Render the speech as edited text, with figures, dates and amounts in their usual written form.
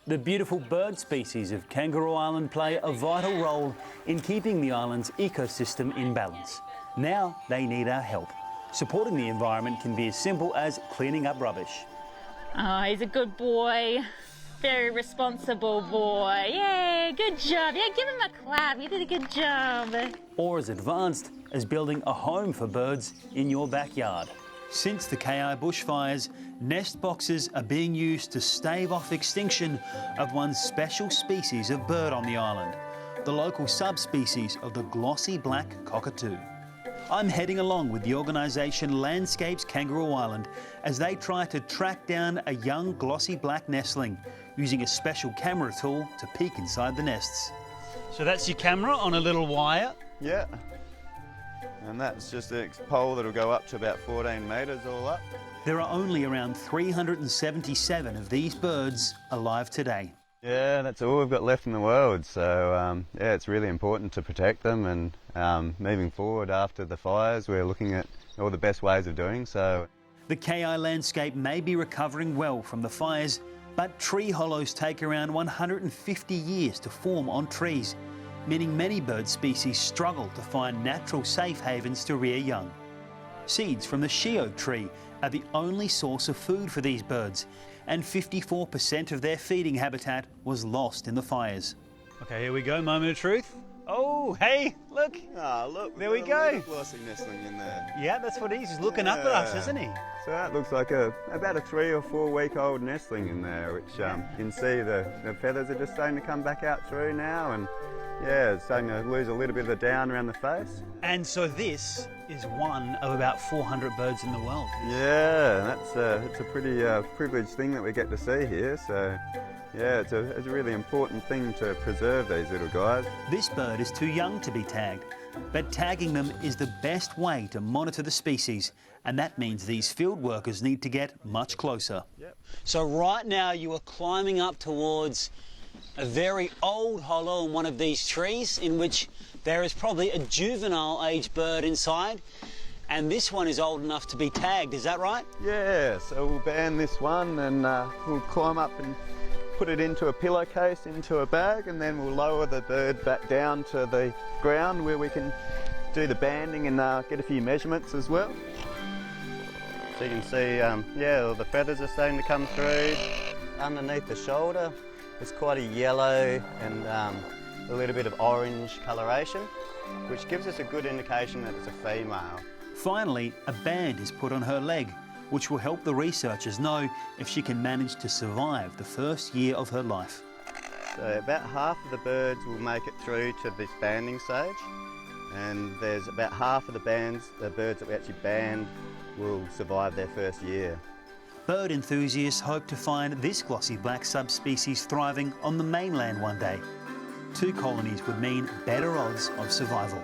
The beautiful bird species of Kangaroo Island play a vital role in keeping the island's ecosystem in balance. Now they need our help. Supporting the environment can be as simple as cleaning up rubbish. Oh, he's a good boy. Very responsible boy. Yeah, good job. Yeah, give him a clap. You did a good job. Or as advanced as building a home for birds in your backyard. Since the KI bushfires, nest boxes are being used to stave off extinction of one special species of bird on the island, the local subspecies of the glossy black cockatoo. I'm heading along with the organisation Landscapes Kangaroo Island as they try to track down a young glossy black nestling using a special camera tool to peek inside the nests. So that's your camera on a little wire? Yeah. And that's just a pole that'll go up to about 14 metres all up. There are only around 377 of these birds alive today. Yeah, that's all we've got left in the world, so yeah, it's really important to protect them, and moving forward after the fires we're looking at all the best ways of doing so. The KI landscape may be recovering well from the fires, but tree hollows take around 150 years to form on trees, meaning many bird species struggle to find natural safe havens to rear young. Seeds from the she-oak tree are the only source of food for these birds, and 54% of their feeding habitat was lost in the fires. Okay, here we go, moment of truth. Oh, hey, look. Ah, look. There we go. Glossy nestling in there. Yeah, that's what he's looking up at us, isn't he? So that looks like about a 3 or 4 week old nestling in there, which you can see the feathers are just starting to come back out through now, and yeah, it's starting to lose a little bit of the down around the face. And so this is one of about 400 birds in the world. Yeah, it's a pretty privileged thing that we get to see here, so yeah, it's a really important thing to preserve these little guys. This bird is too young to be tagged, but tagging them is the best way to monitor the species, and that means these field workers need to get much closer. Yep. So right now you are climbing up towards a very old hollow in one of these trees in which there is probably a juvenile age bird inside, and this one is old enough to be tagged, is that right? Yeah, so we'll band this one and we'll climb up and put it into a pillowcase, into a bag, and then we'll lower the bird back down to the ground where we can do the banding and get a few measurements as well. So you can see, yeah, all the feathers are starting to come through. Underneath the shoulder, it's quite a yellow and a little bit of orange coloration, which gives us a good indication that it's a female. Finally, a band is put on her leg, which will help the researchers know if she can manage to survive the first year of her life. So about half of the birds will make it through to this banding stage, and there's about half of the birds that we actually band will survive their first year. Bird enthusiasts hope to find this glossy black subspecies thriving on the mainland one day. 2 colonies would mean better odds of survival.